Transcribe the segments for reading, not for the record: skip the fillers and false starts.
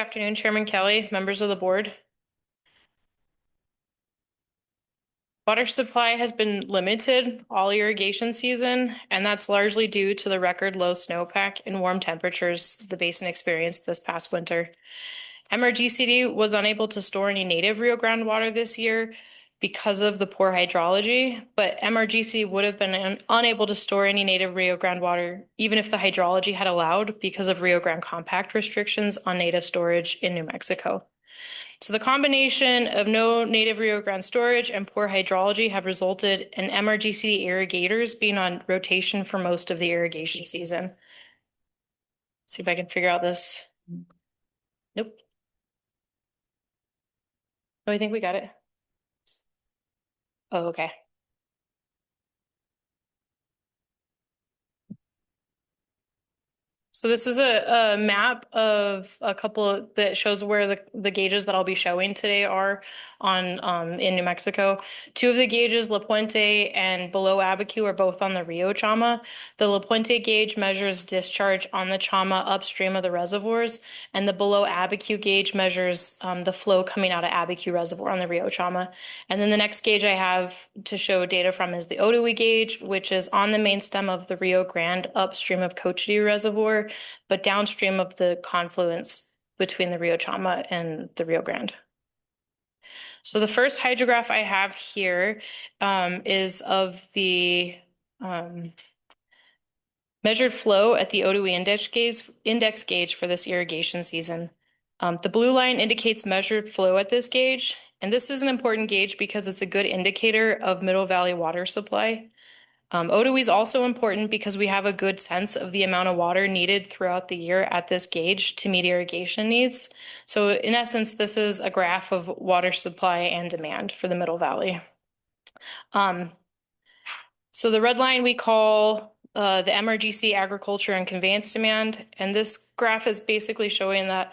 Good afternoon, Chairman Kelly, members of the board. Water supply has been limited all irrigation season, and that's largely due to the record low snowpack and warm temperatures the basin experienced this past winter. MRGCD was unable to store any native Rio Grande water this year because of the poor hydrology, but MRGC would have been unable to store any native Rio Grande water even if the hydrology had allowed because of Rio Grande compact restrictions on native storage in New Mexico. So the combination of no native Rio Grande storage and poor hydrology have resulted in MRGCD irrigators being on rotation for most of the irrigation season. See if I can figure out this. Nope. Oh, I think we got it. Oh, okay. So this is a map of a couple that shows where the gauges that I'll be showing today are on in New Mexico. Two of the gauges, La Puente and below Abiquiu, are both on the Rio Chama. The La Puente gauge measures discharge on the Chama upstream of the reservoirs, and the below Abiquiu gauge measures the flow coming out of Abiquiu Reservoir on the Rio Chama. And then the next gauge I have to show data from is the Odawi gauge, which is on the main stem of the Rio Grande upstream of Cochiti Reservoir, but downstream of the confluence between the Rio Chama and the Rio Grande. So the first hydrograph I have here is of the measured flow at the Odawi index gauge for this irrigation season. The blue line indicates measured flow at this gauge, and this is an important gauge because it's a good indicator of Middle Valley water supply. Odawi is also important because we have a good sense of the amount of water needed throughout the year at this gauge to meet irrigation needs. So in essence, this is a graph of water supply and demand for the Middle Valley. So the red line we call the MRGC agriculture and conveyance demand, and this graph is basically showing that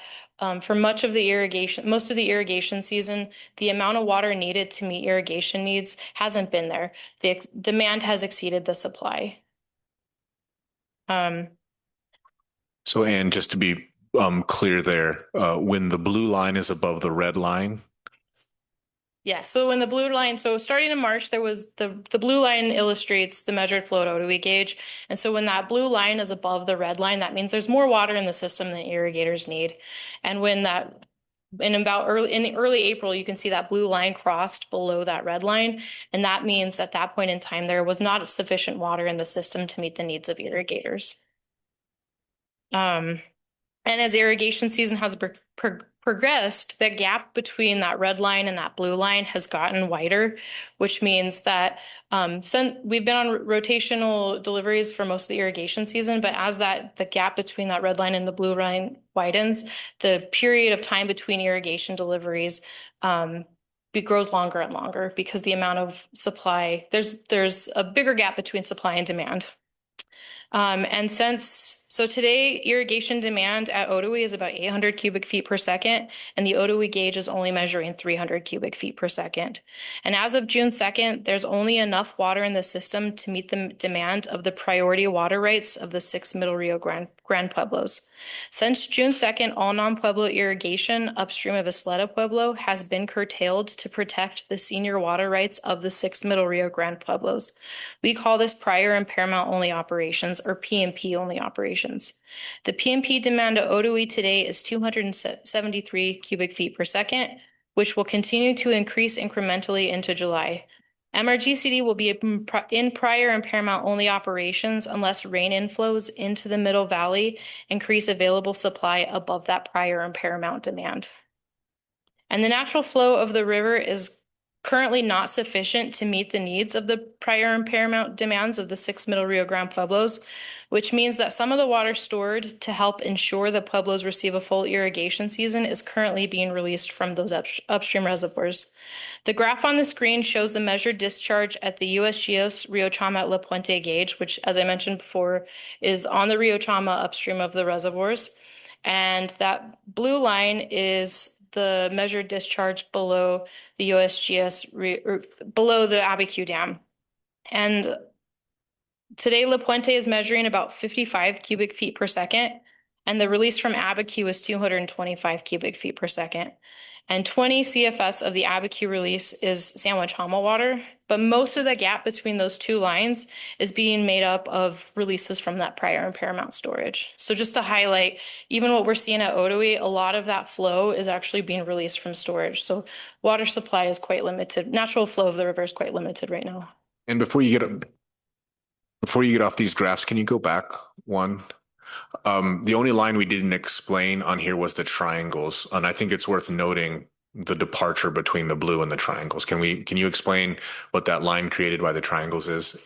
for most of the irrigation season, the amount of water needed to meet irrigation needs hasn't been there. The demand has exceeded the supply. So, Anne, just to be clear there, when the blue line is above the red line, Yeah, so when the blue line, so starting in March, there was the blue line illustrates the measured flow at Odawi gauge. And so when that blue line is above the red line, that means there's more water in the system than irrigators need. And when that in early April, you can see that blue line crossed below that red line. And that means at that point in time, there was not sufficient water in the system to meet the needs of irrigators. And as irrigation season has progressed, the gap between that red line and that blue line has gotten wider, which means that since we've been on rotational deliveries for most of the irrigation season, but as the gap between that red line and the blue line widens, the period of time between irrigation deliveries grows longer and longer because the amount of supply, there's a bigger gap between supply and demand. So today irrigation demand at Odawi is about 800 cubic feet per second, and the Odawi gauge is only measuring 300 cubic feet per second. And as of June 2nd, there's only enough water in the system to meet the demand of the priority water rights of the 6 Middle Rio Grande Pueblos. Since June 2nd, all non-Pueblo irrigation upstream of Isleta Pueblo has been curtailed to protect the senior water rights of the 6 Middle Rio Grande Pueblos. We call this prior and paramount only operations, or PMP only operations. The PMP demand at Odawi today is 273 cubic feet per second, which will continue to increase incrementally into July. MRGCD will be in prior and paramount only operations unless rain inflows into the Middle Valley increase available supply above that prior and paramount demand. And the natural flow of the river is currently not sufficient to meet the needs of the prior and paramount demands of the 6 Middle Rio Grande Pueblos, which means that some of the water stored to help ensure the Pueblos receive a full irrigation season is currently being released from those upstream reservoirs. The graph on the screen shows the measured discharge at the USGS Rio Chama at La Puente gauge, which, as I mentioned before, is on the Rio Chama upstream of the reservoirs. And that blue line is the measured discharge below the USGS, below the Abiquiu Dam. And today, La Puente is measuring about 55 cubic feet per second. And the release from Abiquiu is 225 cubic feet per second. And 20 CFS of the Abiquiu release is Sandwich Hama water. But most of the gap between those two lines is being made up of releases from that prior and paramount storage. So just to highlight, even what we're seeing at Otoe, a lot of that flow is actually being released from storage. So water supply is quite limited. Natural flow of the river is quite limited right now. And before you get off these graphs, can you go back one? The only line we didn't explain on here was the triangles, and I think it's worth noting the departure between the blue and the triangles. Can you explain what that line created by the triangles is?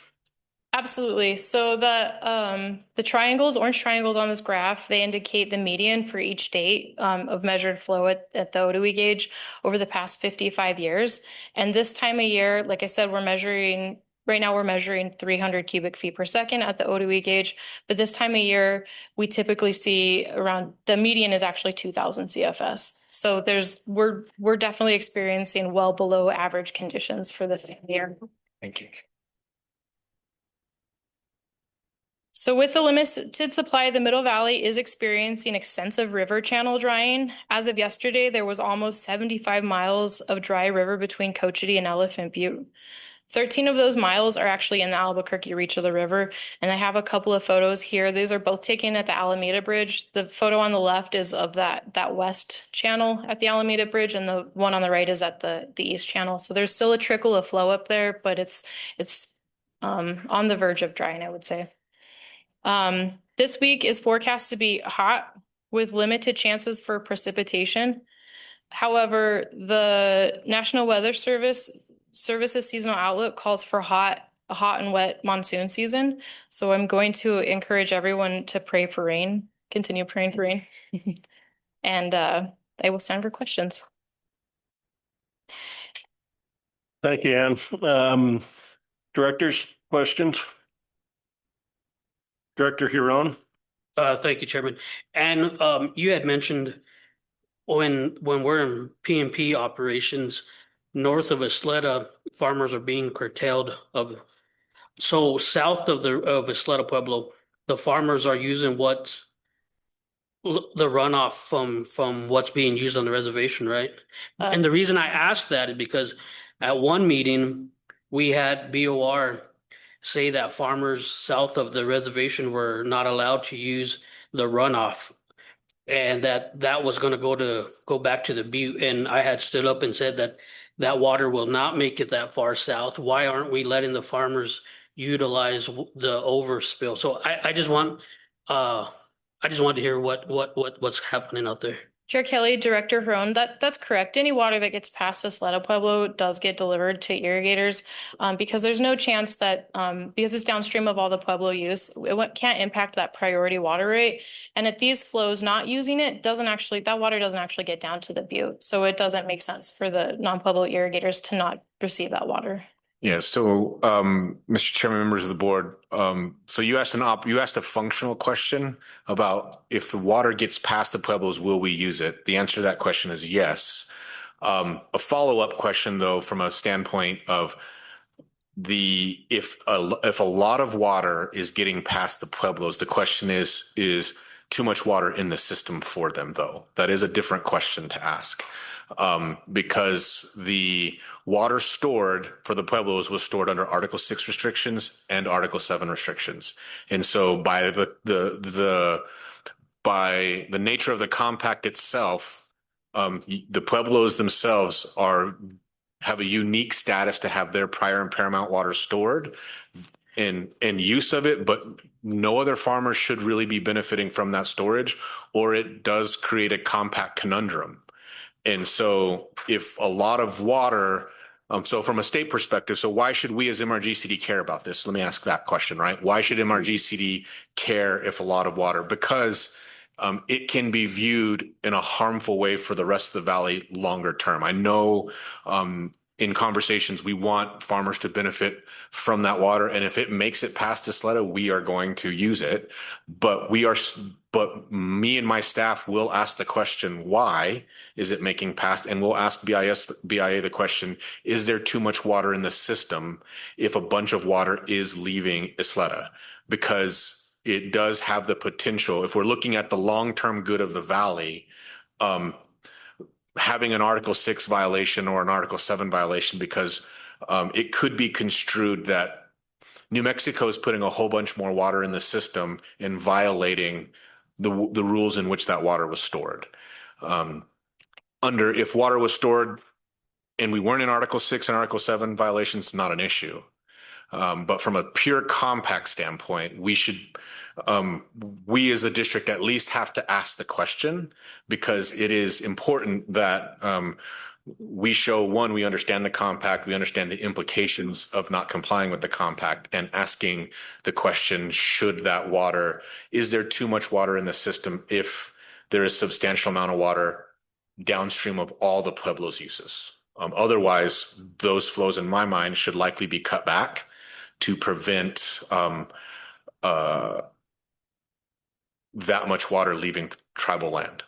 Absolutely. So the triangles, orange triangles on this graph, they indicate the median for each date of measured flow at the Otoe gauge over the past 55 years. And this time of year, like I said, right now we're measuring 300 cubic feet per second at the Otoe gauge. But this time of year, we typically see around the median is actually 2000 CFS. So we're definitely experiencing well below average conditions for this time of year. Thank you. So with the limited supply, the Middle Valley is experiencing extensive river channel drying. As of yesterday, there was almost 75 miles of dry river between Cochiti and Elephant Butte. 13 of those miles are actually in the Albuquerque reach of the river. And I have a couple of photos here. These are both taken at the Alameda Bridge. The photo on the left is of that west channel at the Alameda Bridge, and the one on the right is at the east channel. So there's still a trickle of flow up there, but it's on the verge of drying, I would say. This week is forecast to be hot with limited chances for precipitation. However, the National Weather Service's seasonal outlook calls for a hot and wet monsoon season. So I'm going to encourage everyone to pray for rain, continue praying for rain. And I will stand for questions. Thank you, Ann. Directors, questions? Director Huron. Thank you, Chairman. And you had mentioned when we're in P&P operations, north of Isleta, farmers are being curtailed so south of Isleta Pueblo, the farmers are using the runoff from what's being used on the reservation, right? And the reason I asked that is because at one meeting, we had BOR say that farmers south of the reservation were not allowed to use the runoff, and that was going to go back to the butte. And I had stood up and said that water will not make it that far south. Why aren't we letting the farmers utilize the overspill? So I just wanted to hear what's happening out there. Chair Kelly, Director Huron, that's correct. Any water that gets past Isleta Pueblo does get delivered to irrigators because there's no chance that, because it's downstream of all the Pueblo use, it can't impact that priority water rate. And at these flows, not using it that water doesn't actually get down to the butte. So it doesn't make sense for the non-Pueblo irrigators to not receive that water. Yeah. So, Mr. Chairman, members of the board, so you asked a functional question about if the water gets past the Pueblos, will we use it? The answer to that question is yes. A follow-up question, though, from a standpoint of if a lot of water is getting past the Pueblos, the question is too much water in the system for them, though? That is a different question to ask. Because the water stored for the Pueblos was stored under Article 6 restrictions and Article 7 restrictions. And so by the nature of the compact itself, the Pueblos themselves have a unique status to have their prior and paramount water stored and use of it, but no other farmer should really be benefiting from that storage, or it does create a compact conundrum. And so if a lot of water, so from a state perspective, so why should we as MRGCD care about this? Let me ask that question, right? Why should MRGCD care if a lot of water? Because it can be viewed in a harmful way for the rest of the valley longer term. I know in conversations, we want farmers to benefit from that water. And if it makes it past Isleta, we are going to use it. But me and my staff will ask the question, why is it making past? And we'll ask BIA the question, is there too much water in the system if a bunch of water is leaving Isleta? Because it does have the potential, if we're looking at the long-term good of the valley, having an Article 6 violation or an Article 7 violation, because it could be construed that New Mexico is putting a whole bunch more water in the system and violating the rules in which that water was stored. If water was stored and we weren't in Article 6 and Article 7 violations, not an issue. But from a pure compact standpoint, we as a district at least have to ask the question, because it is important that we show, one, we understand the compact, we understand the implications of not complying with the compact, and asking the question, is there too much water in the system if there is substantial amount of water downstream of all the Pueblo's uses? Otherwise, those flows, in my mind, should likely be cut back to prevent that much water leaving tribal land.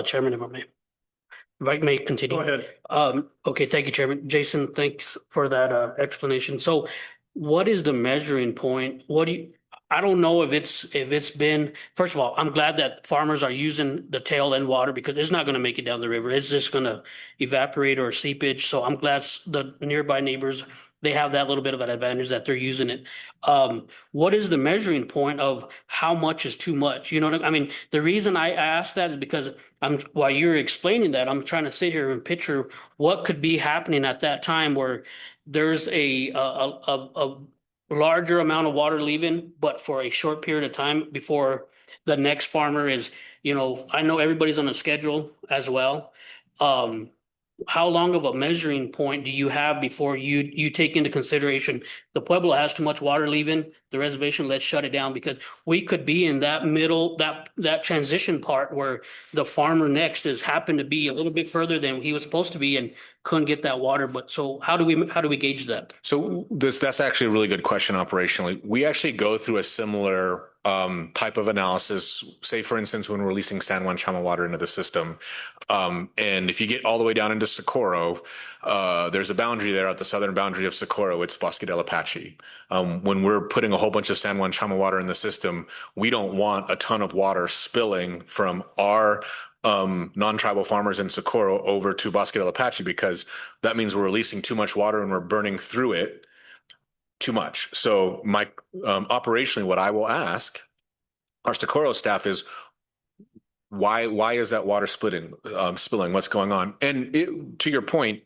Chairman, if I may continue. Go ahead. Okay, thank you, Chairman. Jason, thanks for that explanation. So what is the measuring point? I don't know if it's been, first of all, I'm glad that farmers are using the tail end water, because it's not going to make it down the river. It's just going to evaporate or seepage. So I'm glad the nearby neighbors, they have that little bit of an advantage that they're using it. What is the measuring point of how much is too much? You know what I mean? The reason I asked that is because while you're explaining that, I'm trying to sit here and picture what could be happening at that time where there's a larger amount of water leaving, but for a short period of time before the next farmer is, I know everybody's on a schedule as well. How long of a measuring point do you have before you take into consideration the Pueblo has too much water leaving the reservation, let's shut it down? Because we could be in that middle, that transition part where the farmer next happened to be a little bit further than he was supposed to be and couldn't get that water. But so how do we gauge that? So that's actually a really good question operationally. We actually go through a similar type of analysis, say, for instance, when we're releasing San Juan Chama water into the system. And if you get all the way down into Socorro, there's a boundary there at the southern boundary of Socorro. It's Bosque del Apache. When we're putting a whole bunch of San Juan Chama water in the system, we don't want a ton of water spilling from our non-tribal farmers in Socorro over to Bosque del Apache, because that means we're releasing too much water and we're burning through it too much. So operationally, what I will ask our Socorro staff is, why is that water spilling? What's going on? And to your point,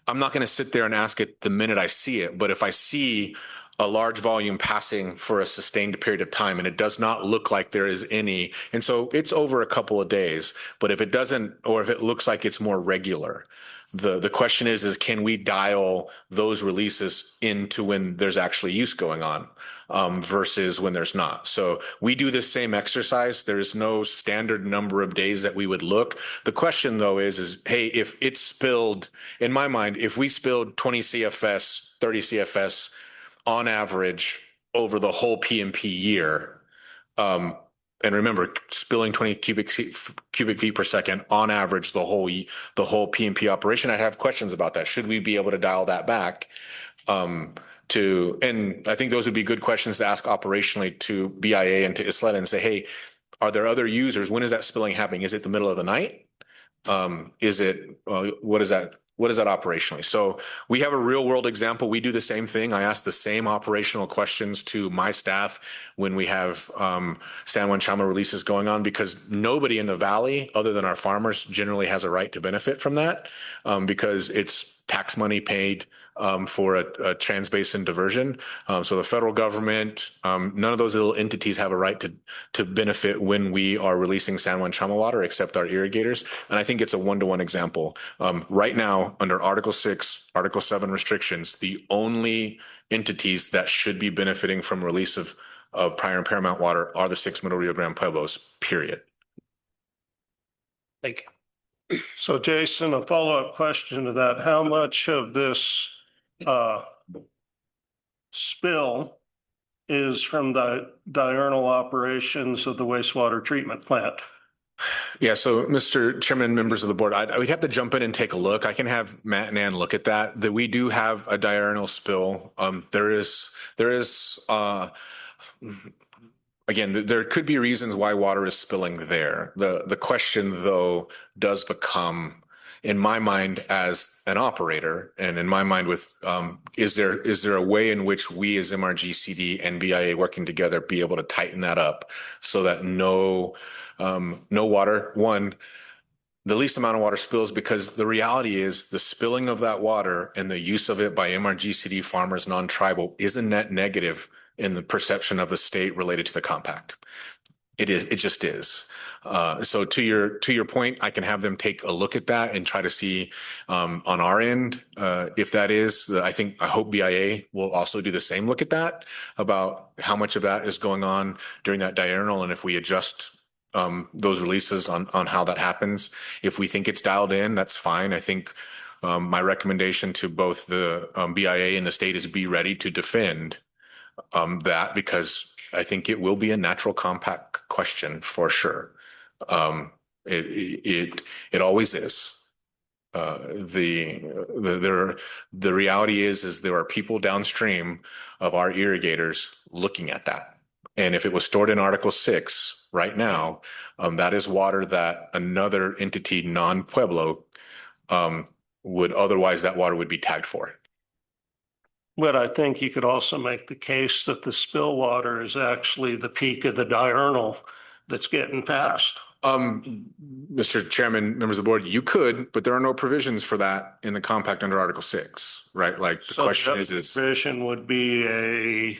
I'm not going to sit there and ask it the minute I see it, but if I see a large volume passing for a sustained period of time and it does not look like there is any, and so it's over a couple of days, but if it doesn't, or if it looks like it's more regular, the question is can we dial those releases into when there's actually use going on versus when there's not? So we do the same exercise. There is no standard number of days that we would look. The question though is hey, if it's spilled, in my mind, if we spilled 20 CFS, 30 CFS on average over the whole PMP year, and remember, spilling 20 cubic feet per second on average, the whole PMP operation, I have questions about that. Should we be able to dial that back? And I think those would be good questions to ask operationally to BIA and to Isleta and say, hey, are there other users? When is that spilling happening? Is it the middle of the night? What is that operationally? So we have a real world example. We do the same thing. I ask the same operational questions to my staff when we have San Juan Chama releases going on, because nobody in the valley other than our farmers generally has a right to benefit from that, because it's tax money paid for a trans-basin diversion. So the federal government, none of those little entities have a right to benefit when we are releasing San Juan Chama water, except our irrigators. And I think it's a one-to-one example. Right now, under Article 6, Article 7 restrictions, the only entities that should be benefiting from release of prior and paramount water are the 6 Middle Rio Grande Pueblos, period. Thank you. So Jason, a follow-up question to that. How much of this spill is from the diurnal operations of the wastewater treatment plant? Yeah, so Mr. Chairman, members of the board, we'd have to jump in and take a look. I can have Matt and Ann look at that. That we do have a diurnal spill. Again, there could be reasons why water is spilling there. The question, though, does become, in my mind, as an operator, and in my mind, with is there a way in which we, as MRGCD and BIA working together, be able to tighten that up so that no water, one, the least amount of water spills, because the reality is the spilling of that water and the use of it by MRGCD farmers, non-tribal, is a net negative in the perception of the state related to the compact. It is. It just is. So to your point, I can have them take a look at that and try to see on our end if that is. I hope BIA will also do the same look at that, about how much of that is going on during that diurnal, and if we adjust those releases on how that happens. If we think it's dialed in, that's fine. I think my recommendation to both the BIA and the state is be ready to defend that, because I think it will be a natural compact question for sure. It always is. The reality is there are people downstream of our irrigators looking at that. And if it was stored in Article 6 right now, that is water that another entity, non-Pueblo, would otherwise, that water would be tagged for. But I think you could also make the case that the spill water is actually the peak of the diurnal that's getting passed. Mr. Chairman, members of the board, you could, but there are no provisions for that in the compact under Article 6, right? Like the question is provision would be a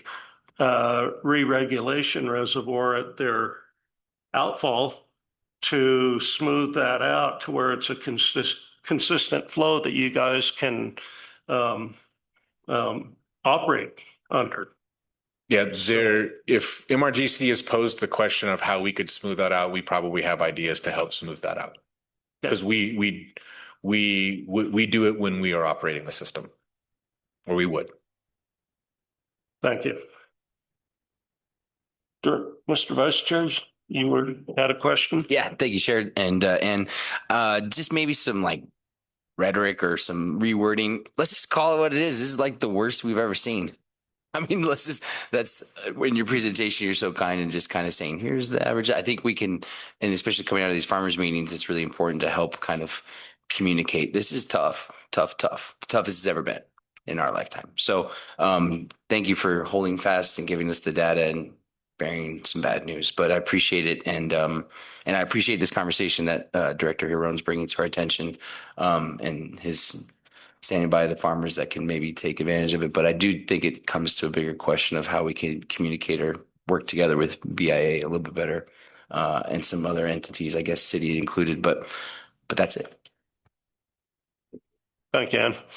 re-regulation reservoir at their outfall to smooth that out to where it's a consistent flow that you guys can operate under. Yeah, if MRGCD has posed the question of how we could smooth that out, we probably have ideas to help smooth that out. Because we do it when we are operating the system, or we would. Thank you. Mr. Vice Chair, you had a question? Yeah, thank you, Chair. And just maybe some like rhetoric or some rewording. Let's just call it what it is. This is like the worst we've ever seen. I mean, that's in your presentation, you're so kind and just kind of saying, here's the average. I think we can, and especially coming out of these farmers meetings, it's really important to help kind of communicate. This is tough, the toughest it's ever been in our lifetime. So thank you for holding fast and giving us the data and bearing some bad news, but I appreciate it. And I appreciate this conversation that Director Hiron's bringing to our attention and his standing by the farmers that can maybe take advantage of it. But I do think it comes to a bigger question of how we can communicate or work together with BIA a little bit better and some other entities, I guess city included, but that's it. Thank you, Ann.